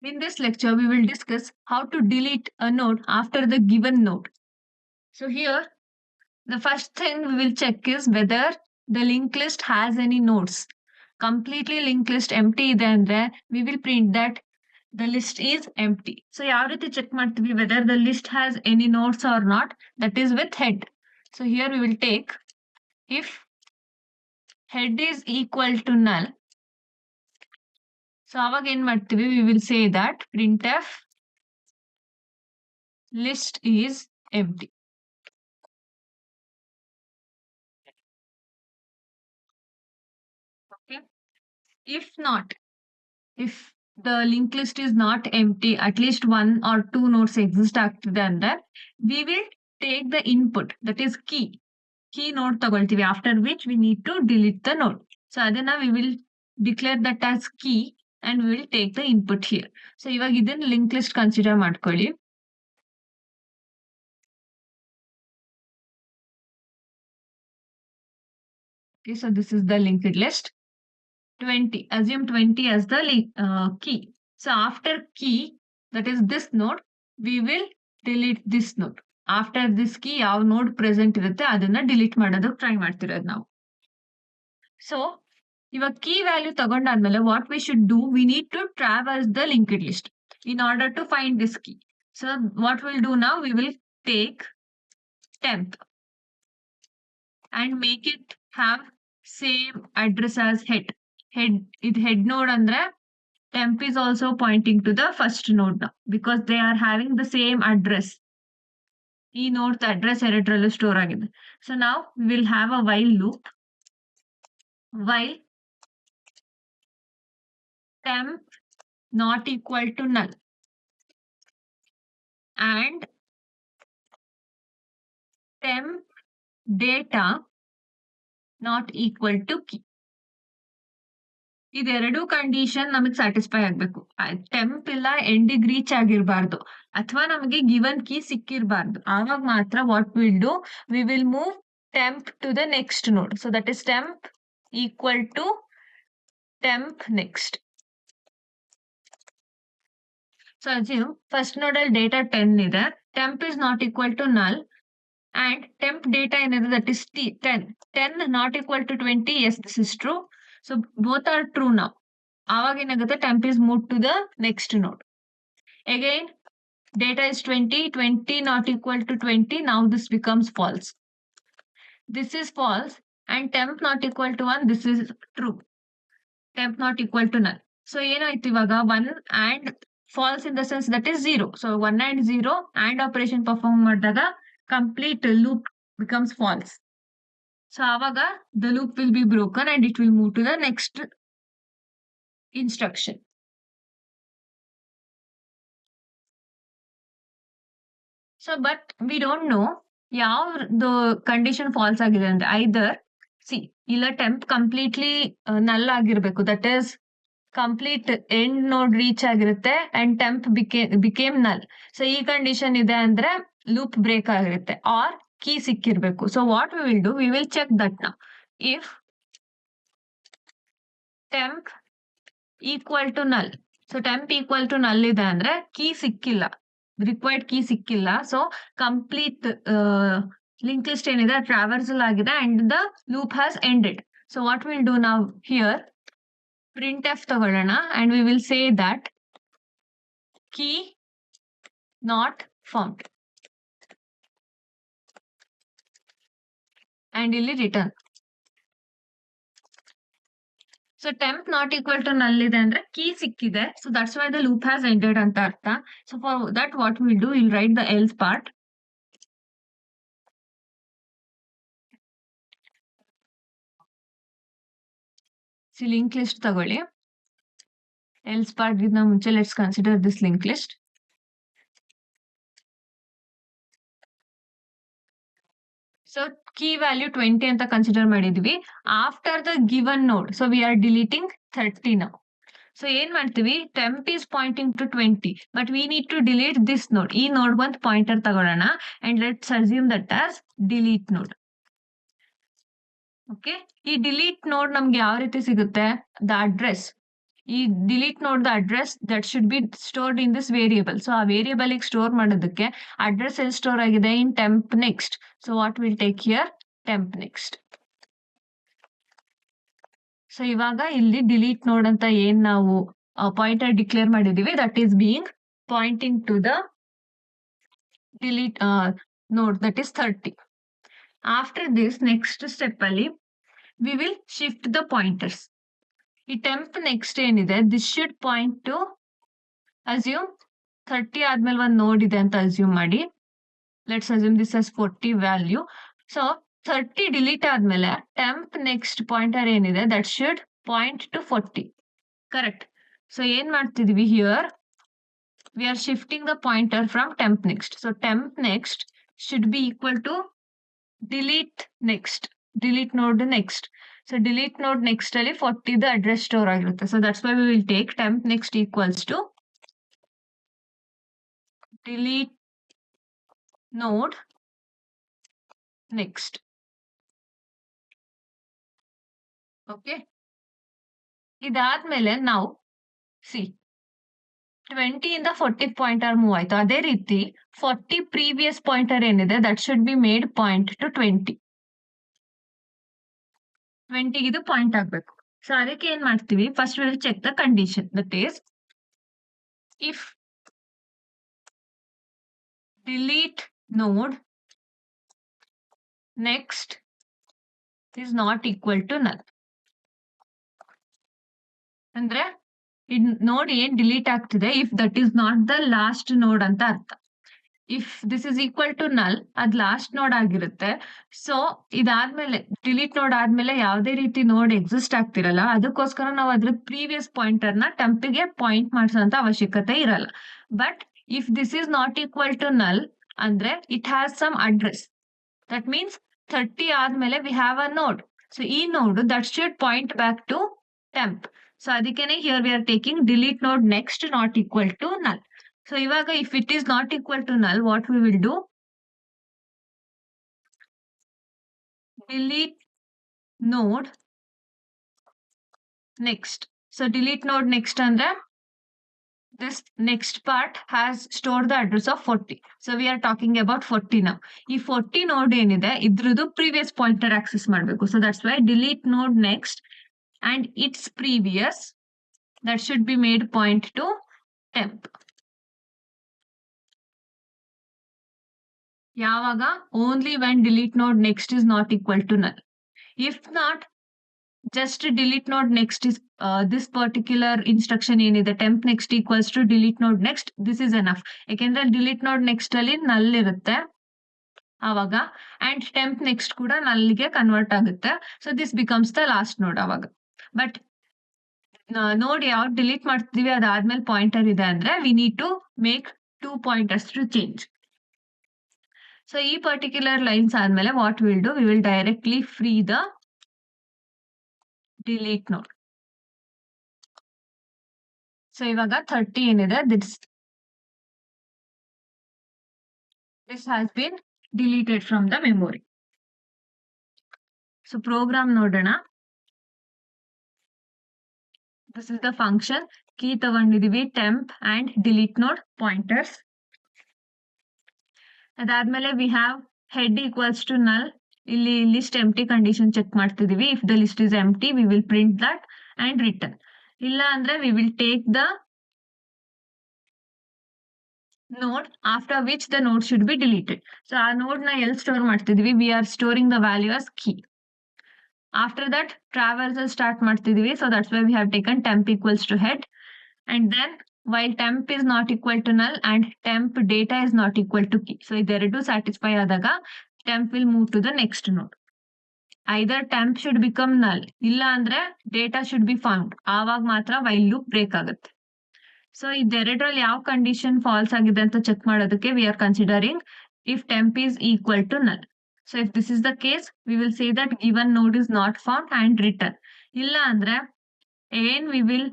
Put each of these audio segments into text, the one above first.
In this lecture, we will discuss how to delete a node after the given node. So here, the first thing we will check is whether the linked list has any nodes. Completely linked list empty ಇದೆ ಅಂದ್ರೆ we will print that the list is empty. So ಯಾವ ರೀತಿ check ಮಾಡ್ತೀವಿ whether the list has any nodes or not, that is with head. So here we will take if head is equal to null. So ಅವಾಗ ಏನ್ ಮಾಡ್ತೀವಿ, we will say that printf list is empty. Okay. If not, if the linked list is not empty, at least one or two nodes exist ಆಗ್ತಿದೆ ಅಂದ್ರೆ we will take the input, that is key node ತಗೊಳ್ತೀವಿ, after which we need to delete the node. So ಅದನ್ನ we will declare that as key and we will take the input here. So ಇವಾಗ ಇದನ್ನ linked list consider ಮಾಡ್ಕೊಳ್ಳಿ. Okay, so this is the linked list. 20, assume 20 as the key. So after key, that is this node, we will delete this node. After this key, ಯಾವ node present ಇರುತ್ತೆ ಅದನ್ನ delete ಮಾಡೋದಕ್ಕೆ try ಮಾಡ್ತಿರೋದು ನಾವು. So ಇವಾಗ key value ತಗೊಂಡಾದ್ಮೇಲೆ what we should do, we need to traverse the linked list in order to find this key. So what we'll do now, we will take temp and make it have same address as head. Head node andre temp is also pointing to the first node now because they are having the same address. E node address ಎರಡರಲ್ಲೂ store ಆಗಿದೆ. So now we will have a while loop. While temp not equal to null and temp data not equal to key. ಇದೆರಡು condition ನಮಗೆ satisfy ಆಗ್ಬೇಕು. ಟೆಂಪ್ ಇಲ್ಲ ಎಂಡಿಗೆ reach ಆಗಿರಬಾರ್ದು ಅಥವಾ ನಮಗೆ given key ಸಿಕ್ಕಿರಬಾರ್ದು. ಆವಾಗ ಮಾತ್ರ what will do, we will move temp to the next node. So that is temp equal to temp next. So assume first ನೋಡಲ್ಲಿ ಡೇಟಾ 10 ಇದೆ, temp is not equal to null and temp data ಏನಿದೆ that is 10 not equal to 20. Yes, this is true. So both are true now. ಆವಾಗ ಏನಾಗುತ್ತೆ, temp is moved to the next node. Again, data is 20 not equal to 20. Now this becomes false. This is false and temp not equal to 1. This is true. Temp not equal to null. So ಏನಾಯ್ತು ಇವಾಗ 1 and false in the sense that is 0. So 1 and 0 and operation perform ಮಾಡಿದಾಗ complete loop becomes false. So avaga the loop will be broken and it will move to the next instruction. So but we don't know ಯಾವ the condition false ಆಗಿದೆ ಅಂದ್ರೆ either see ಇಲ್ಲ temp completely null ಆಗಿರಬೇಕು, that is complete end node reach ಆಗಿರುತ್ತೆ and temp became null. So ಈ condition ಇದೆ ಅಂದ್ರೆ loop break ಆಗಿರುತ್ತೆ or key ಸಿಕ್ಕಿರ್ಬೇಕು. So what we will do, we will check that now. If temp equal to null, so temp equal to null ಇದೆ ಅಂದ್ರೆ key ಸಿಕ್ಕಿಲ್ಲ, required key ಸಿಕ್ಕಿಲ್ಲ. So complete linked list ಏನಿದೆ traversal ಆಗಿದೆ and the loop has ended. So what we'll do now here, printf ತಗೊಳ್ಳೋಣ and we will say that key not found and ಇಲ್ಲಿ return. So temp not equal to null ಇದೆ ಅಂದ್ರೆ key ಸಿಕ್ಕಿದೆ, so that's why the loop has ended ಅಂತ ಅರ್ಥ. So for that what we'll do, we'll write the else part. See linked list ತಗೊಳ್ಳಿ. Else part ಗಿಂತ ಮುಂಚೆ let's consider this linked list. So key value 20 ಅಂತ consider ಮಾಡಿದ್ವಿ. After the given node, so we are deleting 30 now. So ಏನ್ ಮಾಡ್ತೀವಿ, temp is pointing to 20 but we need to delete this node. ಈ node ಒಂದು pointer ತಗೊಳ್ಳೋಣ and let's assume that as delete node. Okay, ಈ delete node ನಮ್ಗೆ ಯಾವ ರೀತಿ ಸಿಗುತ್ತೆ, the address ಈ delete node the address that should be stored in this variable. So ಆ ವೇರಿಯಬಲ್ ಸ್ಟೋರ್ ಮಾಡೋದಕ್ಕೆ ಅಡ್ರೆಸ್ ಎಲ್ಲಿ ಸ್ಟೋರ್ ಆಗಿದೆ? In temp next. So what will take here? Temp next. So ಇವಾಗ ಇಲ್ಲಿ ಡಿಲೀಟ್ ನೋಡ್ ಅಂತ ಏನ್ ನಾವು ಪಾಯಿಂಟರ್ ಡಿಕ್ಲೇರ್ ಮಾಡಿದೀವಿ, that is being pointing to the delete node, that is 30. After this, next step ಅಲ್ಲಿ we will shift the pointers. ಈ temp next ಏನಿದೆ, this should point to assume 30 ಆದ್ಮೇಲೆ ಒಂದು ನೋಡ್ ಇದೆ ಅಂತ ಅಸ್ಯೂಮ್ ಮಾಡಿ. Let's assume this as 40 value. So 30 delete ಆದ್ಮೇಲೆ temp next pointer ಏನಿದೆ, that should point to 40. Correct. So ಏನ್ ಮಾಡ್ತಿದೀವಿ here? We are shifting the pointer from temp next. So temp next should be equal to delete next. Delete node next. So delete node next ಅಲ್ಲಿ 40 the address store ಆಗಿರುತ್ತೆ. So that's why we will take temp next equals to delete node next. Okay. ಇದಾದ್ಮೇಲೆ ನಾವು see 20 ಇಂದ 40 pointer move ಆಯ್ತು. ಅದೇ ರೀತಿ 40 previous pointer ಏನಿದೆ, that should be made point to 20. 20 ಇದು ಪಾಯಿಂಟ್ ಆಗ್ಬೇಕು. ಸೊ ಅದಕ್ಕೆ ಏನ್ ಮಾಡ್ತೀವಿ, first will check the condition, that is if delete node next is not equal to null. ಅಂದ್ರೆ ನೋಡ್ ಏನ್ ಡಿಲೀಟ್ ಆಗ್ತಿದೆ, if that is not the last node ಅಂತ ಅರ್ಥ. If this is equal to null, ಅದ್ ಲಾಸ್ಟ್ ನೋಡ್ ಆಗಿರುತ್ತೆ. So ಇದಾದ್ಮೇಲೆ ಡಿಲೀಟ್ ನೋಡ್ ಆದ್ಮೇಲೆ ಯಾವುದೇ ರೀತಿ ನೋಡ್ ಎಕ್ಸಿಸ್ಟ್ ಆಗ್ತಿರಲ್ಲ, ಅದಕ್ಕೋಸ್ಕರ ನಾವು ಅದ್ರ ಪ್ರೀವಿಯಸ್ ಪಾಯಿಂಟರ್ ನ ಟೆಂಪಿಗೆ ಪಾಯಿಂಟ್ ಮಾಡಿಸೋಂತ ಅವಶ್ಯಕತೆ ಇರಲ್ಲ. But if this is not equal to null ಅಂದ್ರೆ it has some address. That means 30 ಆದ್ಮೇಲೆ we have a node. So ಈ node that should point back to temp. So ಅದಕ್ಕೇನೆ here we are taking delete node next not equal to null. So ಇವಾಗ if it is not equal to null, what we will do, delete node next. So delete node next ಅಂದ್ರೆ this next part has stored the address of 40. So we are talking about 40 now. ಈ 40 node ಏನಿದೆ, ಇದ್ರದ್ದು previous pointer access ಮಾಡಬೇಕು. So that's why delete node next and its previous, that should be made point to temp. ಯಾವಾಗ? Only when delete node next is not equal to null. If not, just delete node next is this particular instruction ಏನಿದೆ, temp next equals to delete node next, this is enough. ಯಾಕೆಂದ್ರೆ delete node next ಅಲ್ಲಿ null ಇರುತ್ತೆ ಆವಾಗ, and temp next ಕೂಡ null ಗೆ convert ಆಗುತ್ತೆ. So this becomes the last ನೋಡ್ ಆವಾಗ. ಬಟ್ ನೋಡ್ ಯಾವ್ದು ಡಿಲೀಟ್ ಮಾಡ್ತೀವಿ ಅದಾದ್ಮೇಲೆ ಪಾಯಿಂಟರ್ ಇದೆ ಅಂದ್ರೆ we need to make 2 pointers to change. So ಈ ಪರ್ಟಿಕ್ಯುಲರ್ ಲೈನ್ಸ್ ಆದ್ಮೇಲೆ what will do, we will directly free the delete node. ಸೊ ಇವಾಗ 30 ಏನಿದೆ, this has been deleted from the memory. So program ನೋಡೋಣ. This is the function. Key ತಗೊಂಡಿದೀವಿ temp and delete node pointers. ಅದಾದ್ಮೇಲೆ we have head equals to null. ಇಲ್ಲಿ list empty condition check ಮಾಡ್ತಿದೀವಿ. If the list is empty, we will print that and return. ಇಲ್ಲ ಅಂದ್ರೆ we will take the node after which the node should be deleted. So ಆ node ನ ಎಲ್ಲಿ store ಮಾಡ್ತಿದೀವಿ, we are storing the value as key. After that traversal start ಮಾಡ್ತಿದೀವಿ. So that's why we have taken temp equals to head. And then while temp is not equal to null and temp data is not equal to key. So ಇದೆರಡು satisfy ಆದಾಗ temp will move to the next node. Either temp should become null, ಇಲ್ಲ ಅಂದ್ರೆ data should be found. ಆವಾಗ ಮಾತ್ರ while loop break ಆಗುತ್ತೆ. So ಇದೆರಡರಲ್ಲಿ ಯಾವ condition falls ಆಗಿದೆ ಅಂತ ಚೆಕ್ ಮಾಡೋದಕ್ಕೆ we are considering if temp is equal to null. So if this is the case, we will say that given node is not found and return. ಇಲ್ಲ ಅಂದ್ರೆ again we will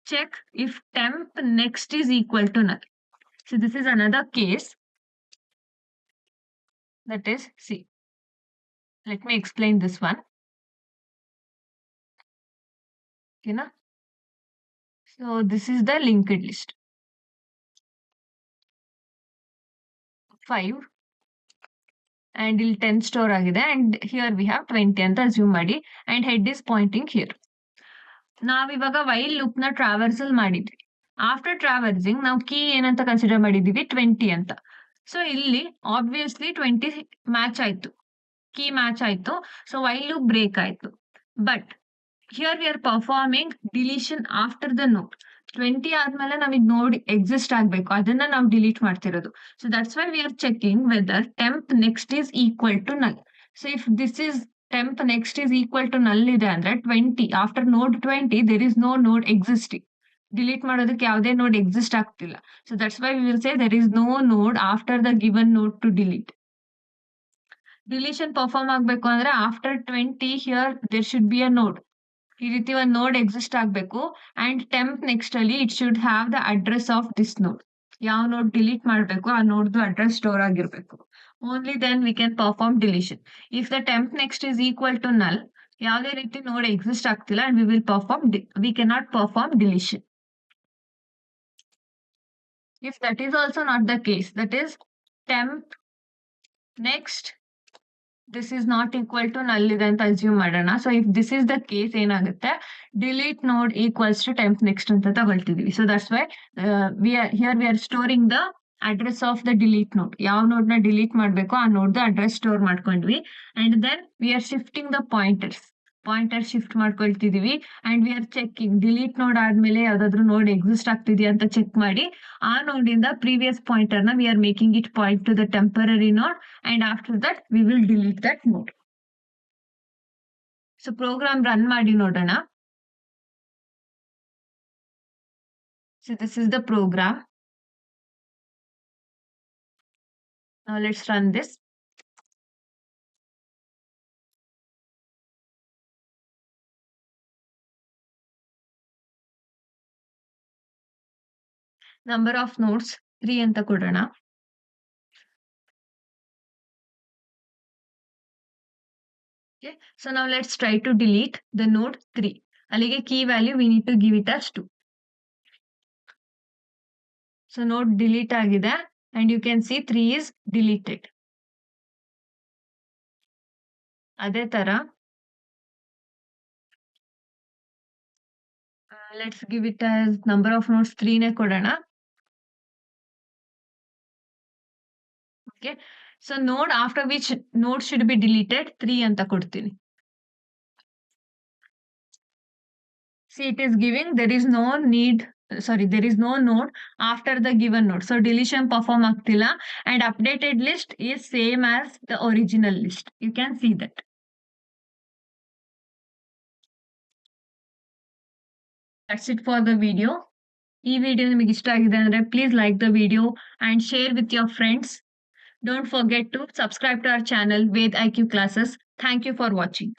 check if temp next is equal to null. So this is another case, that is, see, let me explain this one. Okay, na? So this is the linked list. 5 and ಇಲ್ಲಿ 10 store ಆಗಿದೆ and here we have 20 ಅಂತ assume ಮಾಡಿ and head is pointing here. ನಾವಿವಾಗ while loop ನ ಟ್ರಾವರ್ಸಲ್ ಮಾಡಿದ್ವಿ. After traversing ನಾವು key ಏನಂತ consider ಮಾಡಿದೀವಿ 20 ಅಂತ. ಸೊ ಇಲ್ಲಿ ಆಬ್ವಿಯಸ್ಲಿ 20 ಮ್ಯಾಚ್ ಆಯ್ತು, ಕೀ ಮ್ಯಾಚ್ ಆಯ್ತು. ಸೊ ವೈಲ್ ಲೂಪ್ ಬ್ರೇಕ್ ಆಯ್ತು. But here we R performing deletion after the ನೋಡ್. 20 ಆದ್ಮೇಲೆ ನಮಗೆ ನೋಡ್ ಎಕ್ಸಿಸ್ಟ್ ಆಗ್ಬೇಕು, ಅದನ್ನ ನಾವು ಡಿಲೀಟ್ ಮಾಡ್ತಿರೋದು. So that's why we are checking whether temp next is equal to null. So if this is temp next is equal to null ಇದೆ ಅಂದ್ರೆ 20 after node 20 there is no node existing. Delete ಮಾಡೋದಕ್ಕೆ ಯಾವುದೇ node exist ಆಗ್ತಿಲ್ಲ. So that's why we will say there is no node after the given node to delete. Deletion perform ಆಗ್ಬೇಕು ಅಂದ್ರೆ after 20 here there should be a node. ಈ ರೀತಿ ಒಂದು node exist ಆಗಬೇಕು and temp next ಅಲ್ಲಿ it should have the address of this node. ಯಾವ node delete ಮಾಡಬೇಕು ಆ ನೋಡ್ದು ಅಡ್ರೆಸ್ ಸ್ಟೋರ್ ಆಗಿರ್ಬೇಕು. Only then we can perform deletion. If the temp next is equal to null, ಯಾವುದೇ ರೀತಿ node exist ಆಗ್ತಿಲ್ಲ and we cannot perform deletion. If that is also not the case, that is temp next this is not equal to null ಇದೆ ಅಂತ assume ಮಾಡೋಣ. So if this is the case ಏನಾಗುತ್ತೆ, delete node equals to temp next ಅಂತ ತಗೊಳ್ತಿದೀವಿ. So that's why we are storing the address of the delete node. ಯಾವ node ನ delete ಮಾಡಬೇಕು ಆ ನೋಡ್ ದ ಅಡ್ರೆಸ್ ಸ್ಟೋರ್ ಮಾಡ್ಕೊಂಡ್ವಿ and then we are shifting the pointer shift ಮಾಡ್ಕೊಳ್ತಿದೀವಿ and we are checking delete node ಆದ್ಮೇಲೆ ಯಾವ್ದಾದ್ರು ನೋಡ್ exist ಆಗ್ತಿದ್ಯಾ ಅಂತ ಚೆಕ್ ಮಾಡಿ ಆ ನೋಡಿಂದ ಪ್ರೀವಿಯಸ್ ಪಾಯಿಂಟರ್ ನ we are making it point to the temporary node and after that we will delete that node. So program run ಮಾಡಿ ನೋಡೋಣ. So this is the program. Now let's run this. Number of nodes 3 ಅಂತ ಕೊಡೋಣ. Okay, so now let's try to delete the node 3. ಅಲ್ಲಿಗೆ key value we need to give it as 2. So node delete ಆಗಿದೆ and you can see 3 is deleted. ಅದೇ ತರ let's give it as number of nodes 3 ನೇ ಕೊಡೋಣ. Okay, so node after which node should be deleted 3 ಅಂತ ಕೊಡ್ತೀನಿ. See, it is giving there is no node after the given node. So deletion perform ಆಗ್ತಿಲ್ಲ and updated list is same as the original list. You can see that. That's it for the video. ಈ video ನಿಮಗೆ ಇಷ್ಟ ಆಗಿದೆ ಅಂದ್ರೆ please like the video and share with your friends. Don't forget to subscribe to our channel Ved IQ Classes. Thank you for watching.